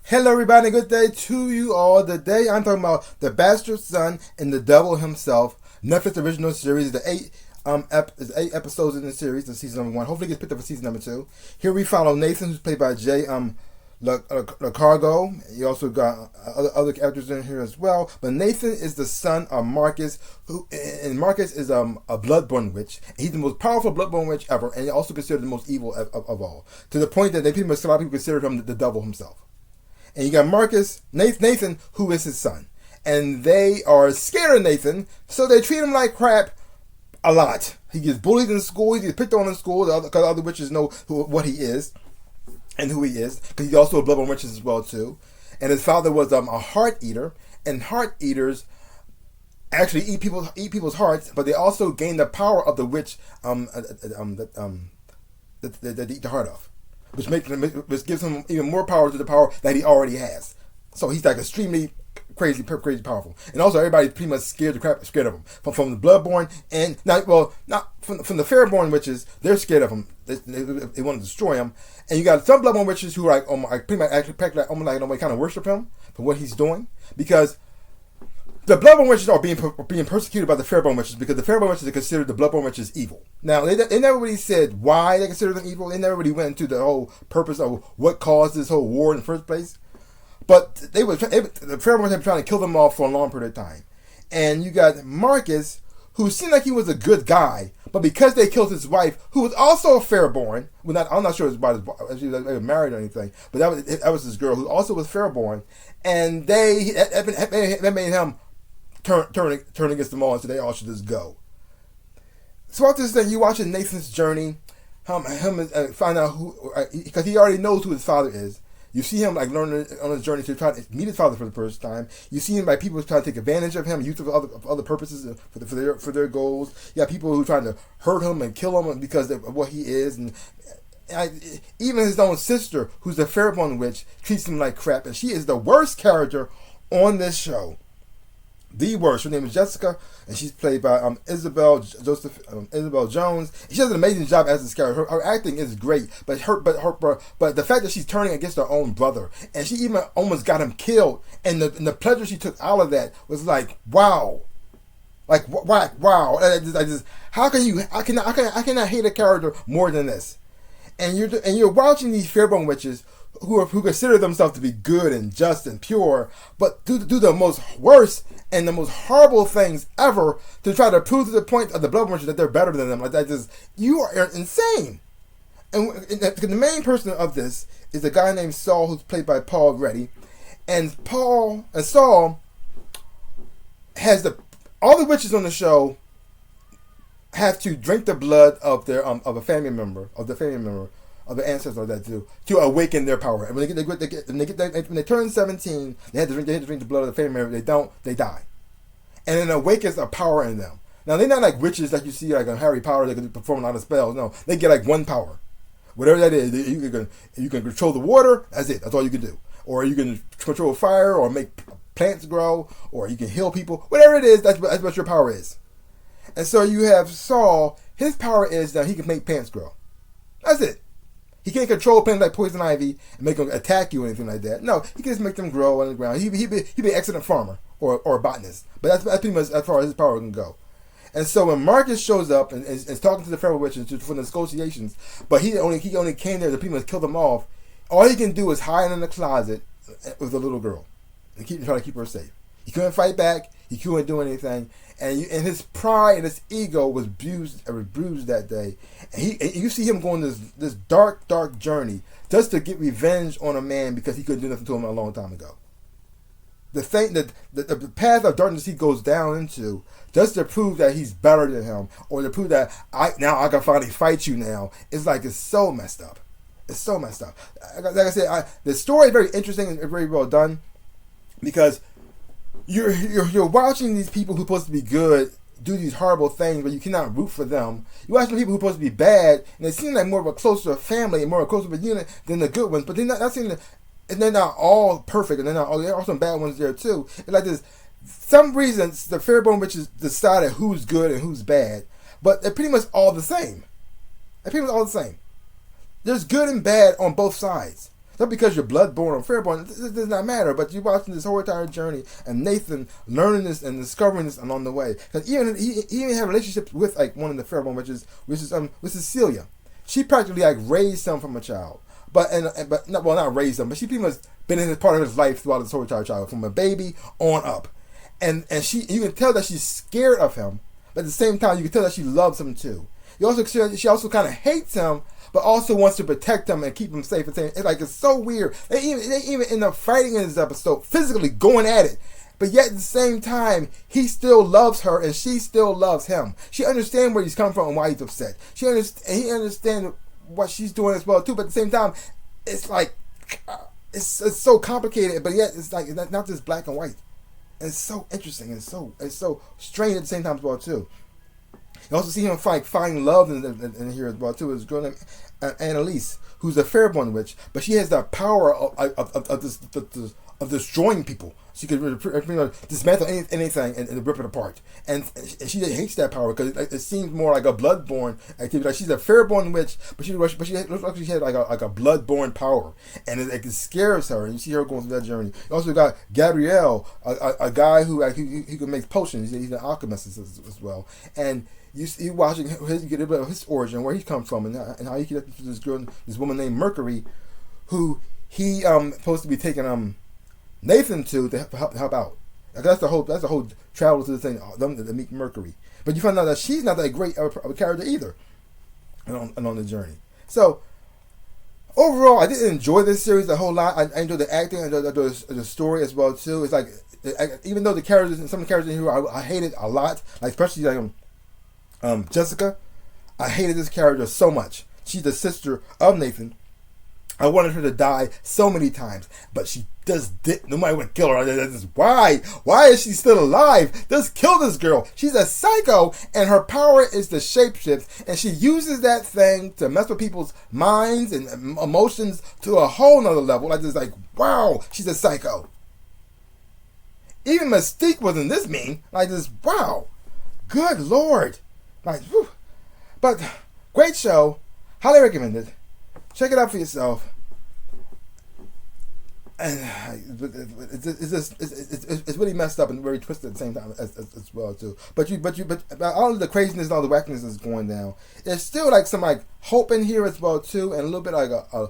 Hello, everybody. Good day to you all. Today, I'm talking about the bastard son and the devil himself. Netflix original series. The eight episodes in the series. The season number 1. Hopefully, it gets picked up for season number 2. Here we follow Nathan, who's played by Jay Cargo. You also got other actors in here as well. But Nathan is the son of Marcus, and Marcus is a bloodborne witch. He's the most powerful bloodborne witch ever, and also considered the most evil of all. To the point that a lot of people consider him the devil himself. And you got Nathan, who is his son. And they are scared of Nathan, so they treat him like crap a lot. He gets bullied in school, he gets picked on in school, because other witches know what he is and who he is. Because he's also a bloodborne witch as well, too. And his father was a heart eater, and heart eaters actually eat people's hearts, but they also gain the power of the witch that eat the heart of. Which gives him even more power to the power that he already has. So he's like extremely crazy powerful. And also everybody's pretty much scared of him. From the bloodborne and not from the fairborn witches, they're scared of him. They want to destroy him. And you got some bloodborne witches who are like pretty much actually kind of worship him for what he's doing, because the bloodborne witches are being persecuted by the fairborn witches, because the fairborn witches are considered the bloodborne witches evil. Now, they never really said why they consider them evil. They never really went into the whole purpose of what caused this whole war in the first place. But the fairborn witches have been trying to kill them off for a long period of time. And you got Marcus, who seemed like he was a good guy, but because they killed his wife, who was also a fairborn, I'm not sure about his, she was married or anything, but that was this girl who also was fairborn, and that made him turn against them all, and so they all should just go. So after this thing, you watching Nathan's journey, find out who, because he already knows who his father is. You see him like learning on his journey to try to meet his father for the first time. You see him by people trying to take advantage of him, use of other purposes for their goals. You got people who are trying to hurt him and kill him because of what he is, and even his own sister, who's the fairborn witch, treats him like crap, and she is the worst character on this show. The worst. Her name is Jessica, and she's played by Isabel Jones. She does an amazing job as this character. Her acting is great, but the fact that she's turning against her own brother, and she even almost got him killed, and the pleasure she took out of that was like, wow, wow. How can you? I cannot hate a character more than this. And you're watching these fairborn witches who consider themselves to be good and just and pure, but do the most worst and the most horrible things ever to try to prove to the point of the blood witches that they're better than them. Like that, you are insane. And the main person of this is a guy named Saul, who's played by Paul Reddy, and Saul has all the witches on the show have to drink the blood of their of a family member of the ancestor to awaken their power. And when they turn 17, they have to drink the blood of the family member. They die, and it awakens a power in them. Now they're not like witches like you see like on Harry Potter. They can perform a lot of spells. No, they get like one power, whatever that is. You can control the water. That's it. That's all you can do. Or you can control fire, or make plants grow, or you can heal people. Whatever it is, that's what your power is. And so you have Saul. His power is that he can make plants grow. That's it. He can't control plants like poison ivy and make them attack you or anything like that. No, he can just make them grow on the ground. He'd be an excellent farmer or a botanist. But that's pretty much as far as his power can go. And so when Marcus shows up and is talking to the fairborn witches for the negotiations, but he only came there to pretty much kill them off. All he can do is hide in the closet with a little girl and try to keep her safe. He couldn't fight back. He couldn't do anything, and his pride and his ego was bruised that day. And you see him going this dark journey just to get revenge on a man because he couldn't do nothing to him a long time ago. The thing that the path of darkness he goes down into just to prove that he's better than him, or to prove that I can finally fight you now, it's so messed up. It's so messed up. Like I said, the story is very interesting and very well done, because You're watching these people who are supposed to be good do these horrible things, but you cannot root for them. You're watching people who are supposed to be bad, and they seem like more of a closer family and more of a closer unit than the good ones. But they're not all perfect, and there are some bad ones there too. It's like this. Some reasons the fairborn witches decided who's good and who's bad, but they're pretty much all the same. There's good and bad on both sides. Not because you're bloodborn or fairborn, it does not matter. But you're watching this whole entire journey, and Nathan learning this and discovering this along the way. Because he even had relationships with like one of the fairborn, which is Celia. She practically like raised him from a child, but not raised him, but she pretty much been in his part of his life throughout his whole entire childhood, from a baby on up. And you can tell that she's scared of him, but at the same time you can tell that she loves him too. She also kind of hates him, but also wants to protect him and keep him safe. It's so weird. They even end up fighting in this episode, physically going at it. But yet at the same time, he still loves her and she still loves him. She understands where he's come from and why he's upset. He understands what she's doing as well too. But at the same time, it's like it's so complicated. But yet it's like it's not just black and white. And it's so interesting and it's so strange at the same time as well too. You also see him find love in here as well too. His girl named Annalise, who's a fairborn witch, but she has the power of destroying people. She could dismantle anything and rip it apart. And she hates that power because it seems more like a bloodborne activity. Like she's a fairborn witch, but she looks like she had like a bloodborne power, and it scares her. And you see her going through that journey. You also got Gabriel, a guy who can make potions. He's an alchemist as well, and you watching get a bit of his origin, where he comes from, and how he connected to this woman named Mercury, who he supposed to be taking Nathan to help out. That's the whole travel to the thing. To meet Mercury, but you find out that she's not that great of a character either, and on the journey. So overall, I did enjoy this series a whole lot. I enjoyed the acting, I enjoyed the story as well too. It's like even though some of the characters in here I hated a lot, like especially like Jessica, I hated this character so much. She's the sister of Nathan. I wanted her to die so many times, but she just didn't. Nobody would kill her. Why? Why is she still alive? Just kill this girl. She's a psycho, and her power is to shapeshift, and she uses that thing to mess with people's minds and emotions to a whole nother level. Like, wow, she's a psycho. Even Mystique wasn't this mean. Like this, wow, good lord. Like, whew. But great show. Highly recommended. Check it out for yourself. And it's really messed up and very twisted at the same time as well too. But all of the craziness and all the wackiness is going down. There's still like some like hope in here as well too, and a little bit like a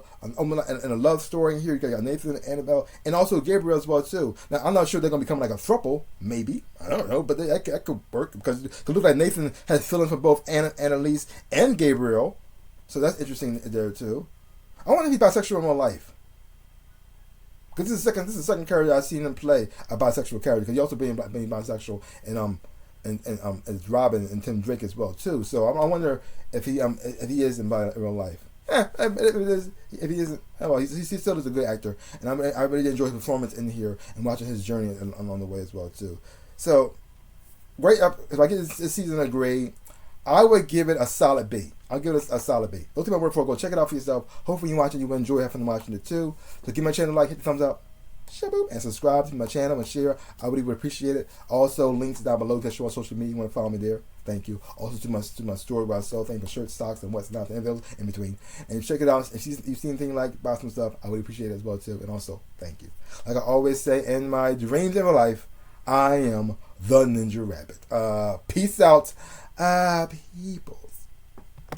love story in here. You got Nathan and Annabelle, and also Gabriel as well too. Now I'm not sure they're gonna become like a throuple, maybe, I don't know, but that could work because it looks like Nathan has feelings for both Annalise and Gabriel, so that's interesting there too. I wonder if he's bisexual in real life. Because this is the second character I've seen him play a bisexual character. Because he also being bisexual and as Robin and Tim Drake as well too. So I wonder if he is in real life. If he isn't, well, he still is a good actor, and I really enjoy his performance in here and watching his journey along the way as well too. So great. If I get this season a grade, I would give it a solid B. I'll give it a solid B. Don't take my word for it. Go check it out for yourself. Hopefully you watch it. You will enjoy having watching it too. So give my channel a like, hit the thumbs up, shaboop, and subscribe to my channel and share. I really would appreciate it. Also, links down below to show on social media. You want to follow me there. Thank you. Also to my store where I sell things for shirts, socks, and what's not, and in between. And check it out. If you've seen anything like buy some stuff, I would appreciate it as well too. And also, thank you. Like I always say in my dreams in my life, I am the Ninja Rabbit. Peace out, people.